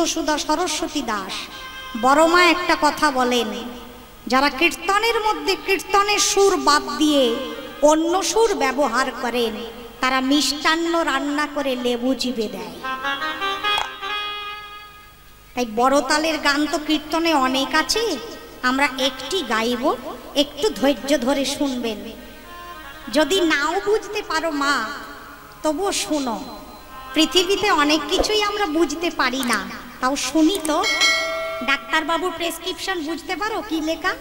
চিত্তসুধা সরস্বতী দাস বড়মা একটা কথা বলেন, যারা কীর্তনের মধ্যে কীর্তনের সুর বাদ দিয়ে অন্য সুর ব্যবহার করেন তারা মিষ্টান্ন রান্না করে লেবু চিপে দেয়। তাই বড় তালের গান তো কীর্তনে অনেক আছে, আমরা একটি গাইব, একটু ধৈর্য ধরে শুনবেন। যদি নাও বুঝতে পারো মা তবুও শুনো, পৃথিবীতে অনেক কিছুই আমরা বুঝতে পারি না, তাও শুনি তো। ডাক্তারবাবুর প্রেসক্রিপশন বুঝতে পারো কি লেখা,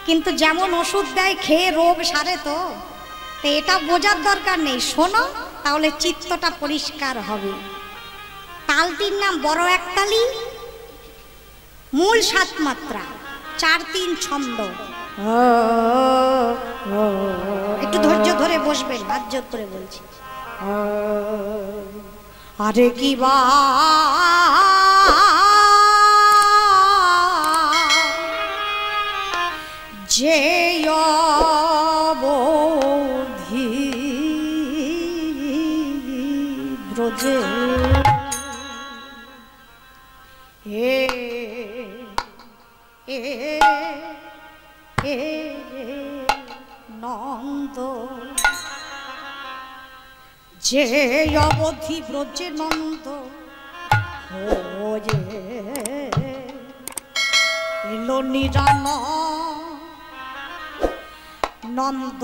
কিন্তু যেমন ওষুধ দেয় খেয়ে রোগ সারে তো, এটা বোঝার দরকার নেই, শোনো তাহলে চিত্তটা পরিষ্কার হবে। তালটির নাম বড় একতালি, মূল 7 মাত্রা, 4-3 ছন্দ। একটু ধৈর্য ধরে বসবেন, হাত জোর করে বলছি। আরে কি বা যে অবধি ব্রজে নন্দ, যে অবধি ব্রজে নন্দ হয়ে এলো নিরান নন্দ,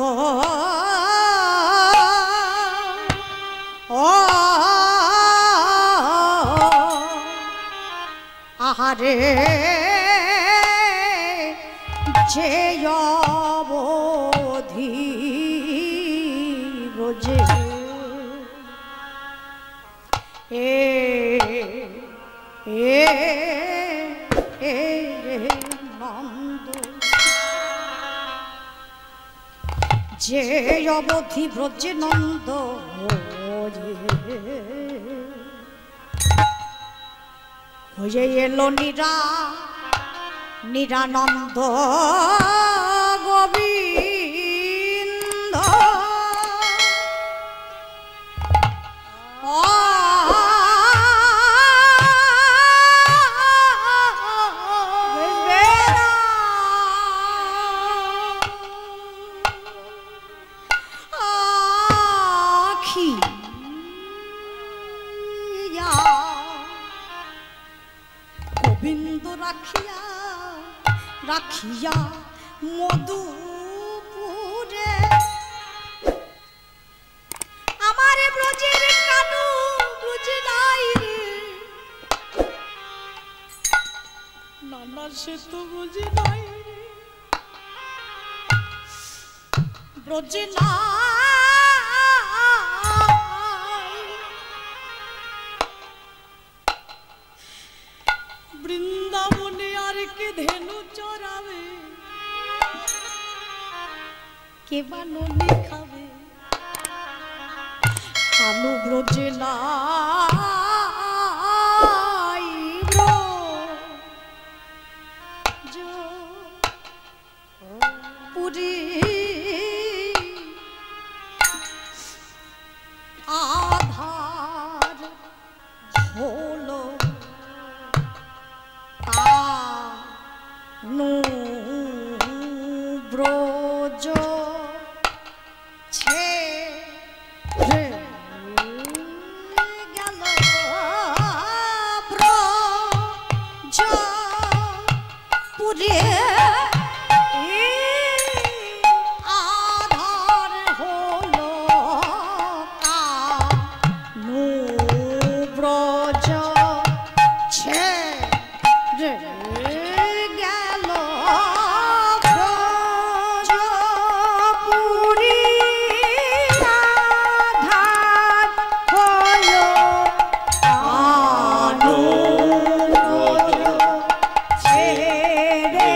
ও আহারে যে অবধি ব্রজে নন্দ, যে অবধি ব্রজে নন্দ হয়ে এলো নিরানন্দ গোবিন্দ, গোবিন্দ রাখিয়া রাখিয়া মধুপুরে আমারে ব্রজের কানু বুঝে নাই রে, নানা সে তো বুঝে নাই রে, ব্রজে না বৃন্দাবনে আর কে ধেনু চড়াবে, কে বা ননি খাবে, কানু ব্রজে নাই পুরী আধার হলো কানু ব্রজ ছেড়ে গেল ব্রজ পুরে আধার হলো কানু ব্রজ ছেড়ে গেল ব্রজপুরী, আধার হলো কানু ব্রজ ছেড়ে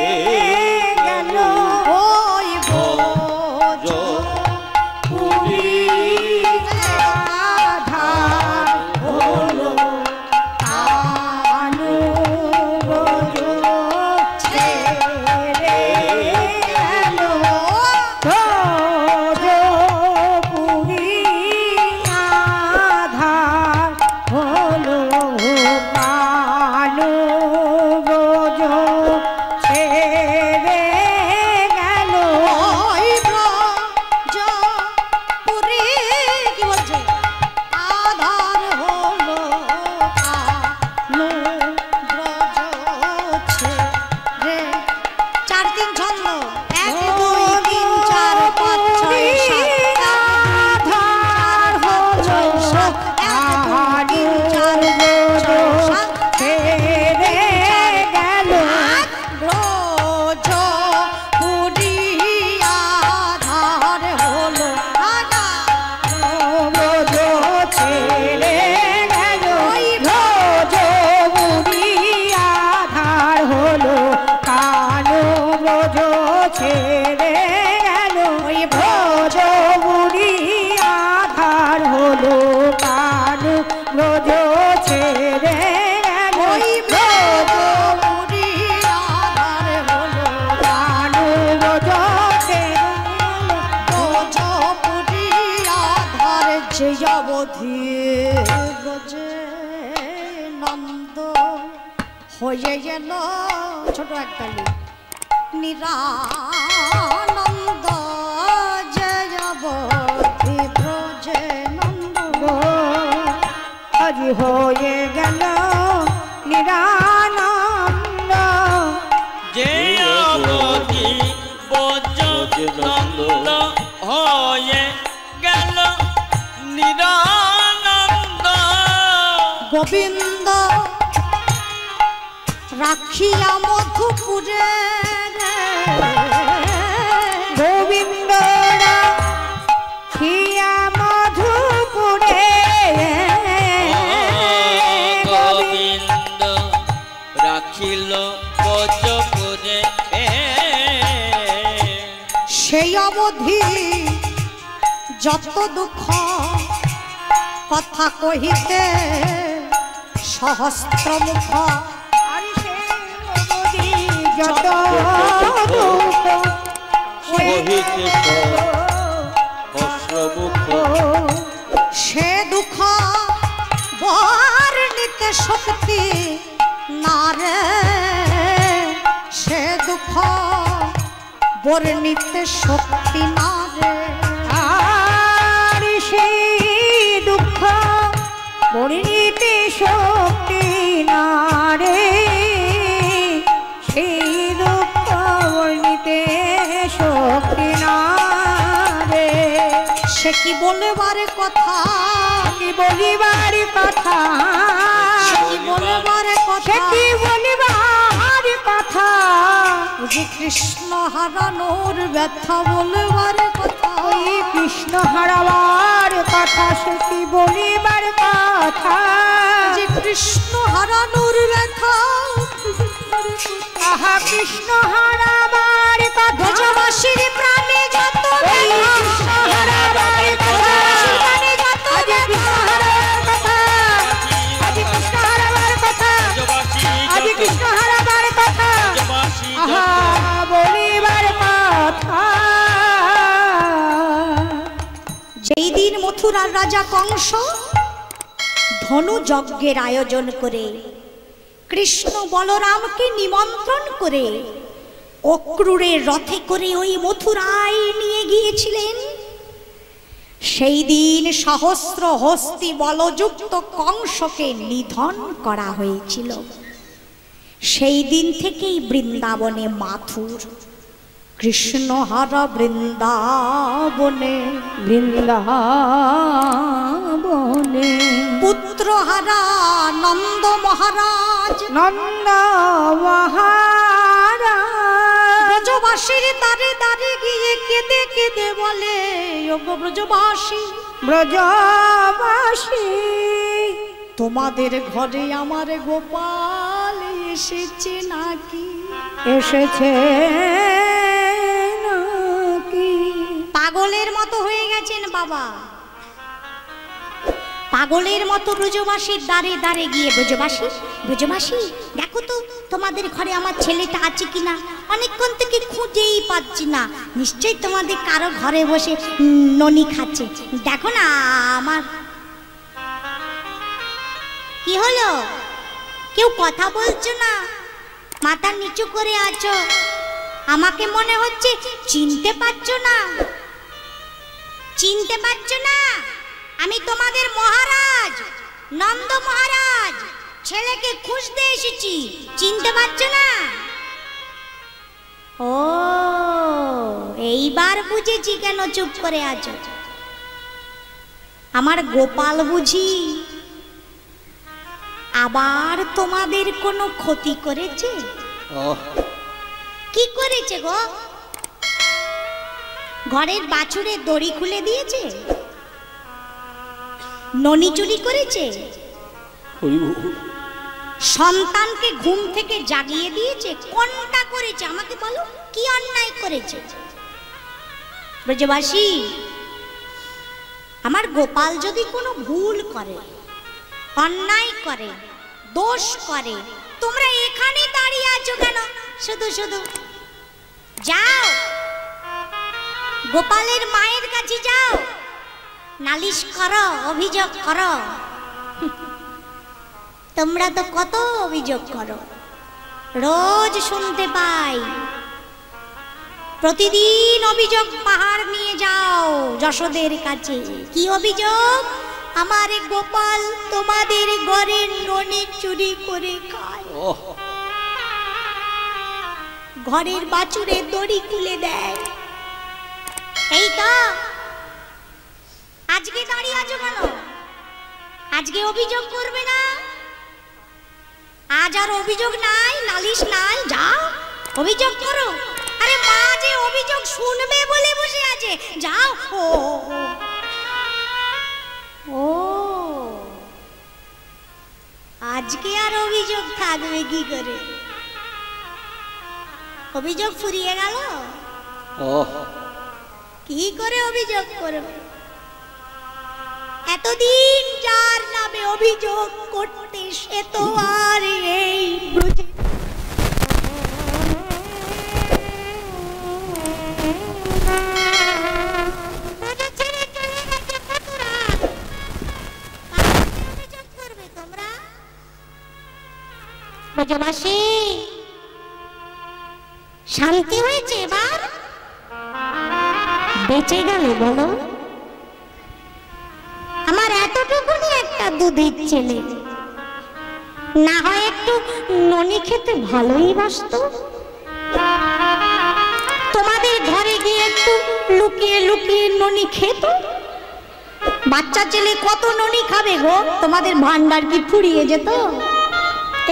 অবধি ব্রজে নন্দ হয়ে গেল ছোট একতালি নিরানন্দ যে অবধি ব্রজে নন্দ আজ হয়ে গেল নিরানন্দ যে অবধি ব্রজে নন্দ হয়ে গেল নিরানন্দ গোবিন্দ রাখিয়া মধুপুরে গোবিন্দ রাখিয়া মধুপুরে গোবিন্দ রাখিল ব্রজপুরে সেই অবধি যত দুঃখ কথা কহিতে সহস্র মুখ যত দুঃখ কহিতে সহস্র মুখ সে দুঃখ বর্ণিতে শক্তি না রে সে দুঃখ বর্ণিতে শক্তি না রে আর সেই দুঃখ বর্ণিতে শক্তি না রে সেই দুঃখ বর্ণিতে শক্তি না রে সে কি বলবার কথা কি বলিবার কথা কি বলবার কথা কি বলিবার কথা যে কৃষ্ণ হারানোর ব্যথা বলবার কথা ওই কৃষ্ণ হারাবার কথা সে কি বলিবার কথা যে কৃষ্ণ হারানোর ব্যথা আহা কৃষ্ণ হারাবার কথা ব্রজবাসীর প্রাণে যত কৃষ্ণ হারাবার কথা প্রাণে যত কৃষ্ণ হারাবার কথা আজ কৃষ্ণ হারাবার কথা আজ কৃষ্ণ হারাবার কথা আহা বলিবার কথা যেই দিন মথুরার রাজা কংস ধনু যজ্ঞের আয়োজন করে কৃষ্ণ বলরামকে নিমন্ত্রণ করে অক্রূরের রথে করে ওই মথুরায় নিয়ে গিয়েছিলেন সেই দিন সহস্র হস্তি বলযুক্ত কংসকে নিধন করা হয়েছিল সেই দিন থেকেই বৃন্দাবনে মাথুর কৃষ্ণ হারা বৃন্দাবনে বৃন্দাবনে পুত্র হারা নন্দ মহারাজ নন্দ মহারাজ ব্রজবাসীর দ্বারে দ্বারে গিয়ে কেঁদে কেঁদে বলে ওগো ব্রজবাসী ব্রজবাসী তোমাদের ঘরে আমার গোপাল এসেছে নাকি এসেছে নাকি পাগলের মতো হয়ে গেছেন বাবা পাগলের মতো ব্রজবাসীর দ্বারে দ্বারে গিয়ে ব্রজবাসী ব্রজবাসী দেখো তো তোমাদের ঘরে আমার ছেলেটা আছে কিনা অনেকক্ষণ থেকে খুঁজেই পাচ্ছি না নিশ্চয়ই তোমাদের কারো ঘরে বসে ননি খাচ্ছে দেখো না আমার কি হলো কেউ কথা বলছো না মাথা নিচু করে আছো আমাকে মনে হচ্ছে চিনতে পারছো না চিনতে পারছো না আমি তোমাদের মহারাজ নন্দ মহারাজ ছেলেকে খুঁজতে এসেছি চিনতে পারছো না ও এইবার বুঝেছি কেন চুপ করে আছো আমার গোপাল বুঝি আবার তোমাদের কোনো ক্ষতি করেছে কি করেছে গো ঘরের বাছুরের দড়ি খুলে দিয়েছে ননি চুরি করেছে সন্তানকে ঘুম থেকে জাগিয়ে দিয়েছে কোনটা করেছে আমাকে বলো কি অন্যায় করেছে ব্রজবাসী আমার গোপাল যদি কোনো ভুল করে অন্যায় করে দোষ করে তোমরা এখানে দাঁড়িয়ে আছো কেন শুধু শুধু যাও গোপালের মায়ের কাছে যাও নালিশ করো, অভিযোগ করো। তোমরা তো কত অভিযোগ করো, রোজ শুনতে পাই। প্রতিদিন অভিযোগ পাহাড় নিয়ে যাও যশোদের কাছে। কি অভিযোগ? আমার গোপাল তোমাদের ঘরের ননি চুরি করে খায়, ঘরের বাছুরে দড়ি খুলে দেয়। এই তো আজকে দাঁড়িয়ে আছো কেন? আজকে অভিযোগ করবে না? আজ আর অভিযোগ নাই, নালিশ নাই, যাও অভিযোগ করো। আরে মা যে অভিযোগ শুনবে বলে বসে আছে, যাও। ও ও আজকে আর অভিযোগ থাকবে কি করে? অভিযোগ ফুরিয়ে গেল? কি করে অভিযোগ করবে? এতদিন যার নামে অভিযোগ করতে, সে তো আর এই ব্রজে ব্রজবাসী শান্তি হয়েছে? এবার বেঁচে গেল বলো? আমার এতটুকুনি একটা দুধের ছেলে, না হয় একটু ননি খেতে ভালোই বাসতো। তোমাদের ঘরে গিয়ে একটু লুকিয়ে লুকিয়ে ননি খেত। বাচ্চা ছেলে কত ননি খাবে গো? তোমাদের ভান্ডার কি ফুরিয়ে যেত?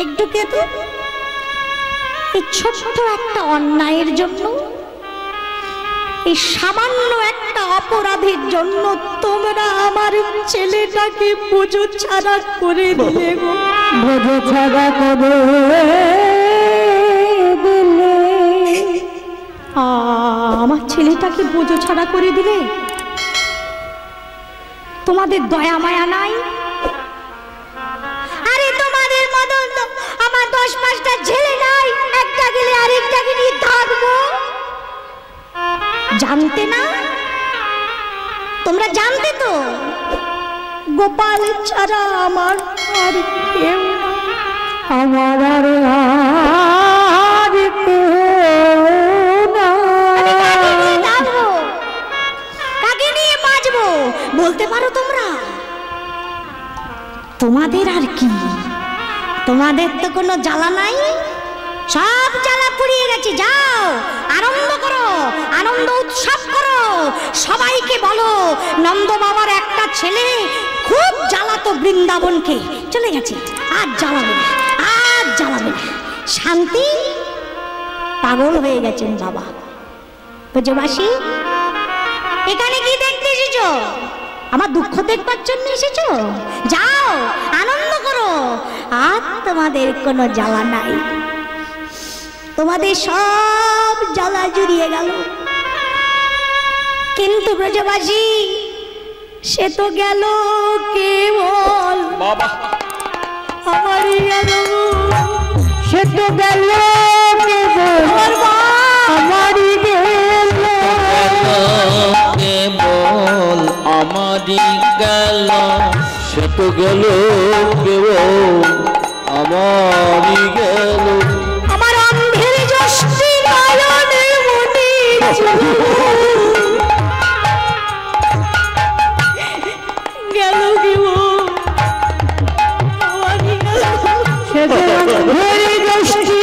একটু খেত। এই ছোট্ট একটা অন্যায়ের জন্য, এই সামান্য একটা অপরাধের জন্য তোমরা আমার ছেলেটাকে বোঝো ছাড়া করে দিলে গো। বোঝো ছাড়া করে দিলে, আমার ছেলেটাকে বোঝো ছাড়া করে দিলে। তোমাদের দয়া মায়া নাই? আরে তোমাদের মতন তো আমার 10-5টা ছেলে নাই, একটা গেলে আরেকটাকে নিয়ে থাকবো। জানতে না? তোমরা জানতে তো গোপাল ছাড়া আমার আর কেউ না, আমার আর কেউ না। কাকে নিয়ে বাঁচবো বলতে পারো তোমরা? তোমাদের আর কি? তোমাদের তো কোনো জ্বালা নাই, সব জ্বালা পুড়িয়ে গেছে। যাও আনন্দ করো, আনন্দ উৎসব করো। সবাইকে বলো নন্দ বাবার একটা ছেলে খুব জ্বালাতো বৃন্দাবনকে, চলে গেছে, আর জ্বালাবে না, আর জ্বালাবে না, শান্তি। পাগল হয়ে গেছেন বাবা। ব্রজবাসী এখানে কি দেখতে এসেছো? আমার দুঃখ দেখবার জন্য এসেছো? যাও আনন্দ করো, আর তোমাদের কোনো জ্বালা নাই। তোমাদের সব জ্বালা জুড়িয়ে গেল। কিন্তু ব্রজবাসী সে তো গেল কেবল আমারই গেল, সে তো গেল কেবল আমারই গেল, কেবল আমারই গেল, সে তো গেল কেবল আমারই গেল। আমার অন্ধের যষ্টি নয়নে মনি গেল কেবল আমারই গেল, সে তো অন্ধের যষ্টি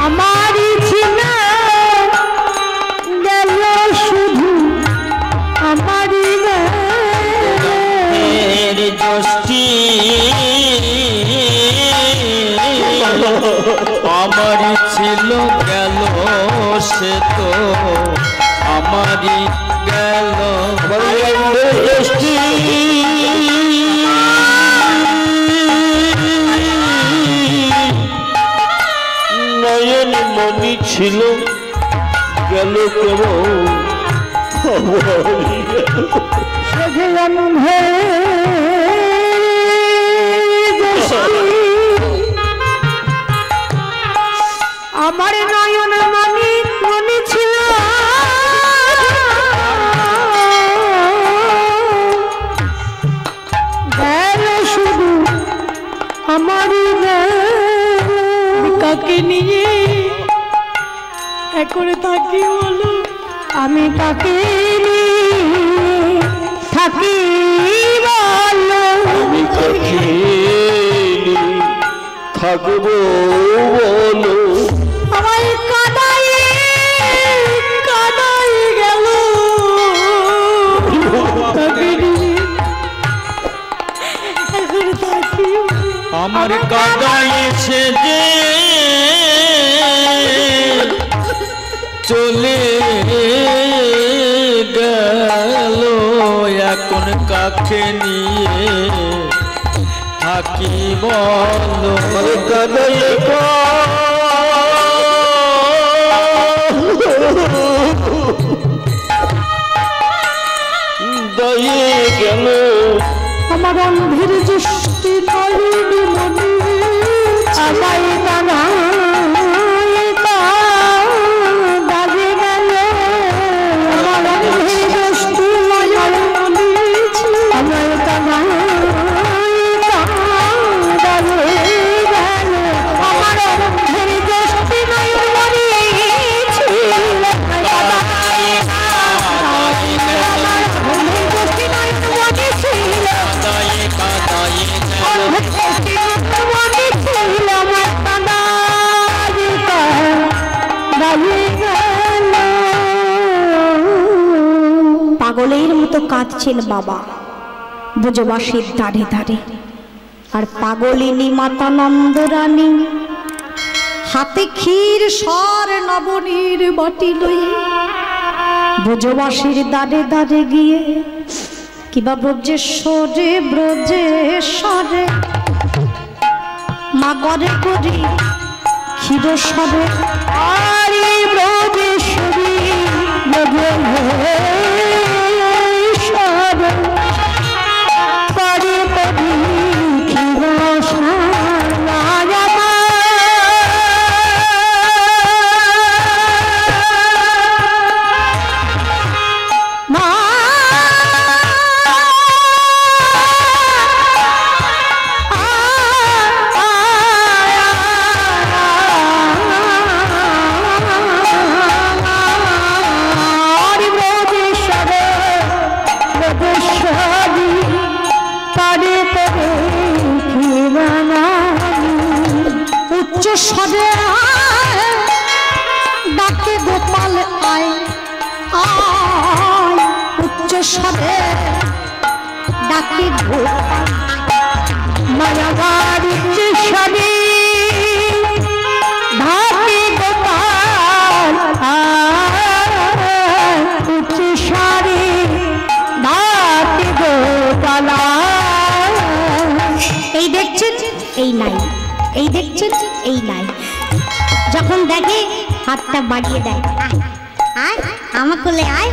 আমারই ছিল, গেল শুধু আমারই যষ্টি আমারই ছিল, গেল সে তো আমারই গেল। যষ্টি নয়ন মনি ছিল, গেল কেবল আমার নয়ন মনি আমি কাকে থাকি বলো, আমি কাকে থাকবো বলো, আমার কাদাই কাদাই গেল আমার কাদাইছে যে চলে গেল, এখন কাকে নিয়ে থাকি বলো, কাদাই দায়ে গেল আমার অন্ধের দৃষ্টি নয়নি মনে আমায় দানা দাগে গেল, আমার অন্ধের দৃষ্টি নয়নি মনে আমায় দানা দাগে গেল, আমার অন্ধের দৃষ্টি নয়নি মনে পাগলের মতো কাঁদছেন বাবা ব্রজবাসীর ধারে ধারে। আর পাগলিনী মাতা নন্দরানী হাতে ক্ষীর সর নবনীর বাটি লইয়ে ব্রজবাসীর দ্বারে দ্বারে গিয়ে কিবা ব্রজেশ্বরে ব্রজেশ্বরে মা গরে করি ক্ষীর সরে আরে ব্রজেশ্বরী ব্রজেশ্বরে করে করি ক্ষীর সরে ডাকে গোপাল আয় আয়, উচ্চ সরে ডাকে গোপাল মায়াবার উচ্চ সরে ডাকে গোপাল আয়, উচ্চ সরে ডাকে গোপাল। এই দেখছেন এই নাই, এই দেখছেন এই নাই, যখন দেখে হাতটা বাড়িয়ে দেয় আয় আমার কোলে আয়,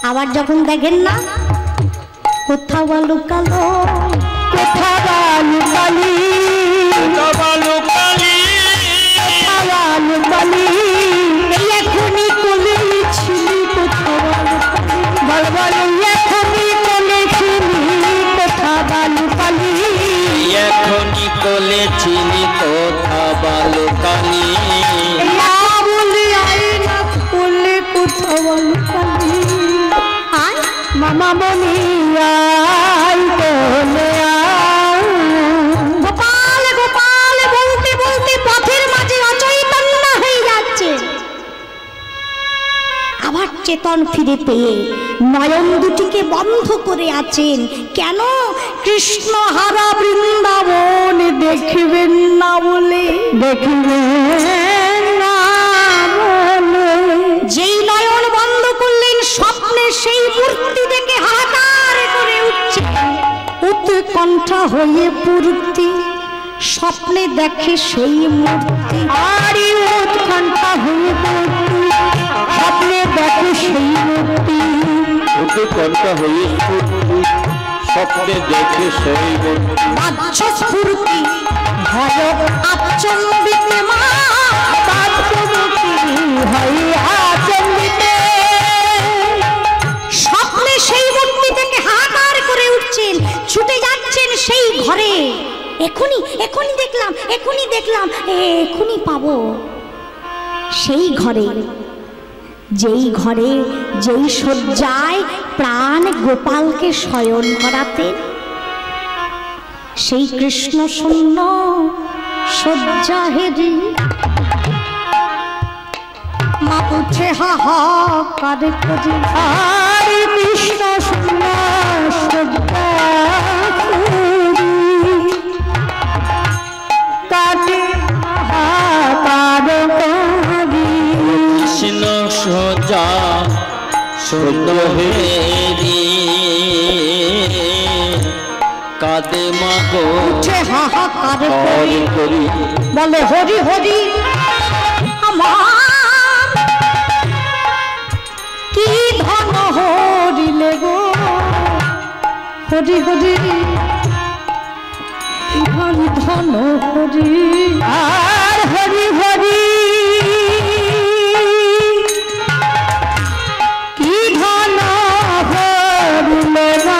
আবার যখন দেখেন না কোথাও লুকালো কোথাও লুকালি লুকালি এই এখনই কোলে ছিলি কোথাও বলবলি এখনই কোলে ছিলি কোথাও লুকালি এখনই কোলে ছিলি কোথা বালু কালি বলি আই না কোলে কোথাও লুকালি আয় মামা বলি আই কোলে গোপাল গোপাল বলতে বলতে পথের মাঝে অচৈতন্য হয়ে যাচ্ছে, আবার চেতন ফিরে পেয়ে নয়ন দুটিকে বন্ধ করে আছেন। কেন? কৃষ্ণ হারা বৃন্দাবন দেখবেন না বলে, দেখবেন না বলে যেই নয়ন বন্ধ করলেন স্বপ্নে সেই মূর্তি দেখে হাহাকার করে উঠছে উৎকণ্ঠা হয়ে পূর্তি, স্বপ্নে দেখে সেই মূর্তি আরে উৎকণ্ঠা হয়ে পূর্তি, স্বপ্নে দেখে সেই মূর্তি উৎকণ্ঠা হয়ে পূর্তি, স্বপ্নে দেখে সেই মূর্তি স্ফূর্তি ভয় আচম্বিতে মা স্বপ্নে সেই মূর্তি থেকে হাহাকার করে উঠছেন, ছুটে যাচ্ছেন সেই ঘরে। এখনই এখনই দেখলাম এখনই দেখলাম এখনই পাবো সেই ঘরে। যেই ঘরে যেই শয্যায় প্রাণ গোপালকে শয়ন করাতেন, সেই কৃষ্ণ শূন্য শয্যা হেরি মা উঠে হাহাকার করি, আর কৃষ্ণ শূন্য শয্যা কাটে হাহাকার করি, কৃষ্ণ সোজা শূন্য হেরি কাঁদে মা গো উঠে হাহাকার করি করি, বলে হরি হরি আমার কি ধন হরিলে গো, হরি হরি হরি ধন হরি, আর হরি হরি কি ধন হরিলে না,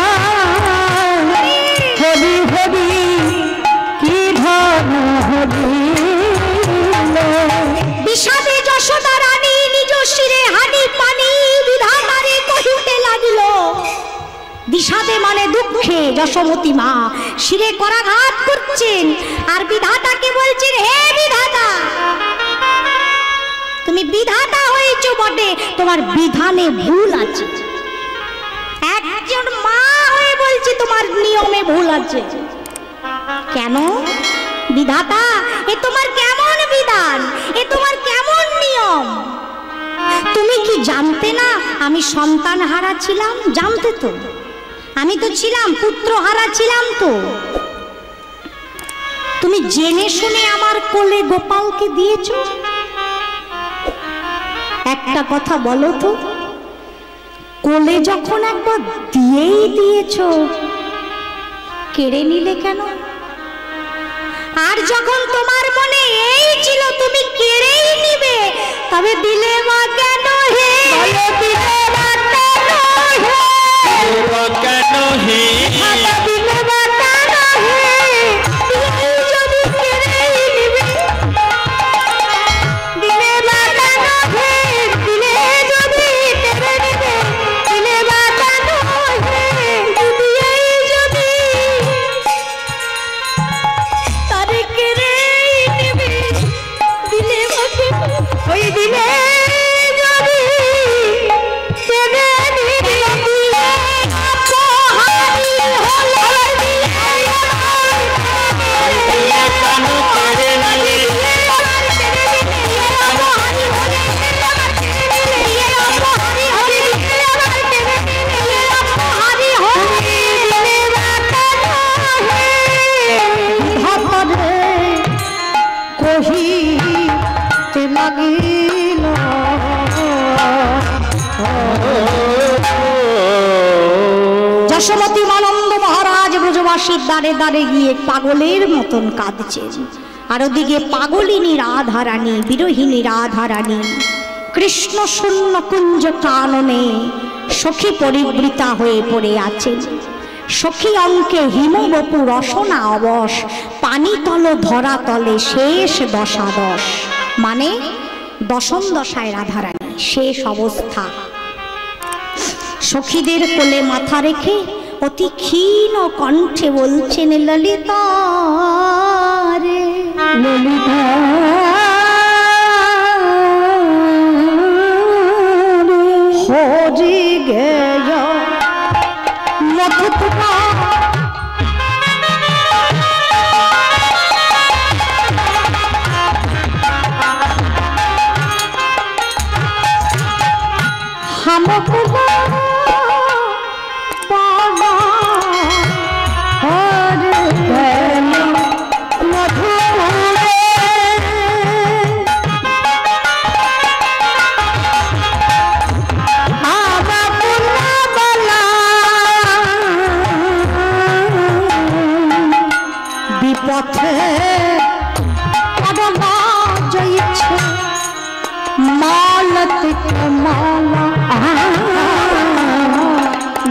হরি হরি কি ধন হরিলে। বিষাদে যশোদা রানী নিজ শিরে হানি পানি বিধাতারে কহিতে লাগিল, বিষাদে মানে দুঃখে যশোমতী মা শিরে করাঘাত করছেন আর বিধাতাকে বলছেন, হে বিধাতা, তুমি বিধাতা হয়েছো বটে, তোমার বিধানে ভুল আছে। একজন মা হয়ে বলছি তোমার নিয়মে ভুল আছে। কেন বিধাতা, এ তোমার কেমন বিধান, এ তোমার কেমন নিয়ম? তুমি কি জানতে না আমি সন্তান হারা ছিলাম? জানতে তো, আমি তো ছিলাম পুত্র হারা ছিলাম। তো তুমি জেনে শুনে আমার কোলে গোপালকে দিয়েছো? একটা কথা বলো তো, কোলে যখন একবার দিয়েই দিয়েছো, কেড়ে নিলে কেন? আর যখন তোমার মনে এই ছিল তুমি কেড়েই নিবে, তবে দিলে মা কেন হে? দিলে মা কেন হে? কেন হে? দিলে মা কেন হে? তুমি যদি কেড়েই নিবে, দিলে মা কেন হে? দিলে যদি কেড়ে নিবে, দিলে মা কেন হে? দিয়েই যদি তারে কেড়েই নিবে, দিলে মা কেন? ওই দিলে যদি কেড়ে নিবে, দিলে পোহারি হলো, দিলে কেন কেড়ে নিবে? কহিতে লাগিল যশোমতী আনন্দ মহারাজ ব্রজবাসীর দ্বারে দ্বারে গিয়ে পাগলের মতন কাঁদছেন, আর ওদিকে পাগলিনী রাধারানী, বিরোহিনী রাধারানী কৃষ্ণ শূন্য কুঞ্জ কাননে সখী পরিবৃতা হয়ে পড়ে আছেন। সখী অঙ্কে হিমবপু রসনা অবশ, পানি তল ধরা তলে শেষ দশাদশ, মানে দশম দশায় রাধারানী শেষ অবস্থা। সখীদের কোলে মাথা রেখে অতি ক্ষীণ কণ্ঠে বলছেন, ললিতা রে ললিতা হরি গেয় মধুপুরা হামপুরা বাবা হরি গেয় মধুপুরা পথে আদমা জয়ছে মালতিক মালা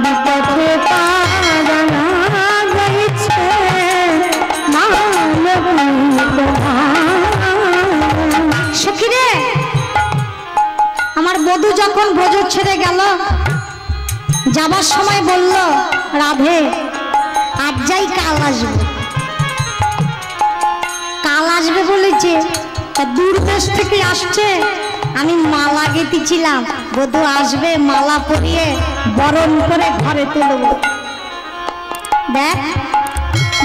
বিপথে পারনা জয়ছে সখী রে, আমার বধূ যখন ব্রজ ছেড়ে গেল, যাবার সময় বলল, রাধে আজ যাই, কাল আসবে। কাল আসবে বলেছে, তা দূর দেশ থেকে আসছে, আমি মালা গেঁথেছিলাম, বধূ আসবে মালা পরিয়ে বরণ করে ঘরে তুলব। দেখ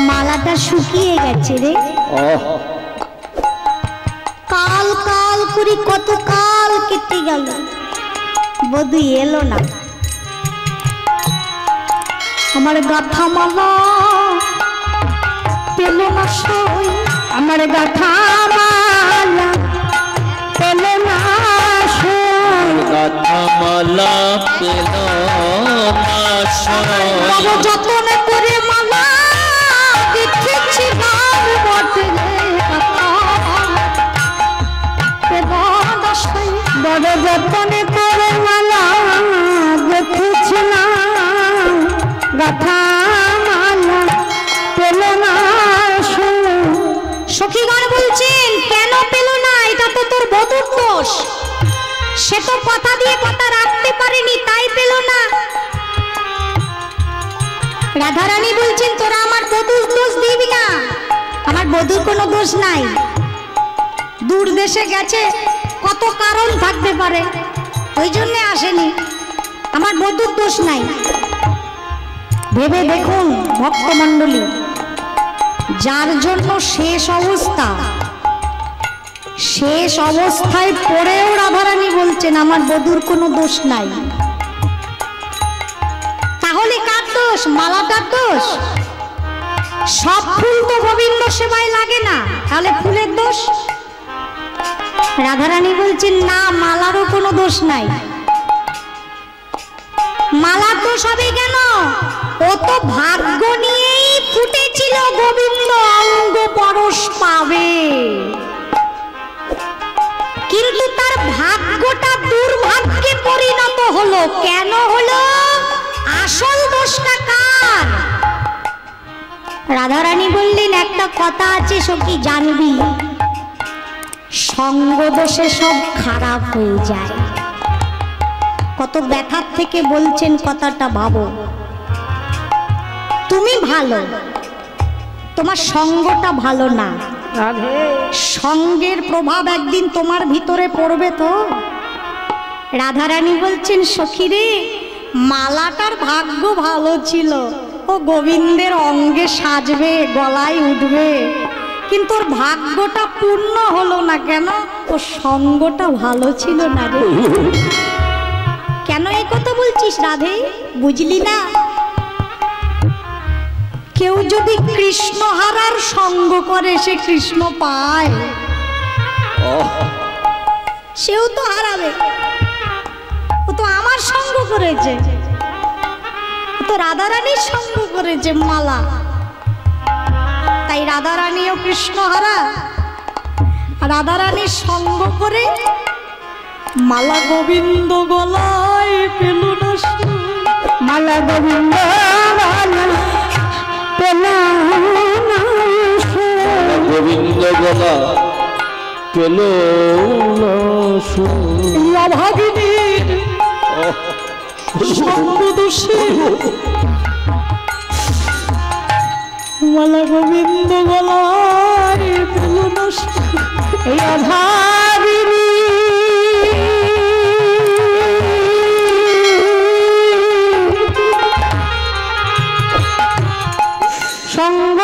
মালাটা শুকিয়ে গেছে রে। কাল কাল করি কত কাল কেটে গেল, বধূ এলো না। আমার গাথা মালা পেল না সই, আমার গাথা মালা পেল না সই, গাথা মালা পেল না সই। বড় যতন করে মালা গেঁথেছিলাম বটে কথা পেল না সই, বড় যতন করে মালা গেঁথেছিলাম, গাথা মালা পেল না সই। সখীগণ বলছেন, কেন পেল না? এটা তো তোর বধূর দোষ। সে তো কথা দিয়ে কথা রাখতে পারেনি, তাই পেল না। রাধারানী বলছেন, তোরা আমার বধূর দোষ দিবি না, আমার বধূর কোনো দোষ নাই। দূর দেশে গেছে, কত কারণ থাকতে পারে, ওই জন্য আসেনি, আমার বধূর দোষ নাই। ভেবে দেখুন ভক্তমণ্ডলী, যার জন্য শেষ অবস্থা, শেষ অবস্থায় পড়েও রাধারানী বলছেন আমার বধূর কোনো দোষ নাই। তাহলে কার দোষ? মালাটার দোষ? সব ফুল তো গোবিন্দ সেবায় লাগে না, তাহলে ফুলের দোষ? রাধারানী বলছেন না, মালারও কোনো দোষ নাই। মালার দোষ হবে কেন? ও তো ভাগ্য নিয়েই ফুটেছিল গোবিন্দ অঙ্গ পরশ পাবে, কিন্তু তার ভাগ্যটা দুর্ভাগ্যে পরিণত হলো। কেন হলো? আসল দোষটা কার? রাধারানী বললেন, একটা কথা আছে সখী জানবি, সঙ্গ দোষে সব খারাপ হয়ে যায়। কত ব্যথার থেকে বলছেন কথাটা, ভাবো। তুমি ভালো, তোমার সঙ্গটা ভালো না, সঙ্গের প্রভাব একদিন তোমার ভিতরে পড়বে তো। রাধারানী বলছেন, সখী রে, মালাটার ভাগ্য ভালো ছিল, ও গোবিন্দের অঙ্গে সাজবে, গলায় উঠবে, কিন্তু ওর ভাগ্যটা পূর্ণ হলো না। কেন? ওর সঙ্গটা ভালো ছিল না রে। কেন এই কথা বলছিস রাধে? বুঝলি না? কেউ যদি কৃষ্ণ হারার সঙ্গ করে, সে কৃষ্ণ পায়, সেও তো হারাবে। ও তো আমার সঙ্গ করেছে, ও তো রাধারানীর সঙ্গ করেছে মালা, তাই রাধারানীও কৃষ্ণ হারা। রাধারানীর সঙ্গ করে মালা গোবিন্দ গলায় পেল না সই, মালা গোবিন্দ গোবিন্দ গলা পেল না সই। অভাগিনীর সঙ্গ দোষে মালা গোবিন্দ গলায় পেল না সই। এই অভাগিনী সঙ্গ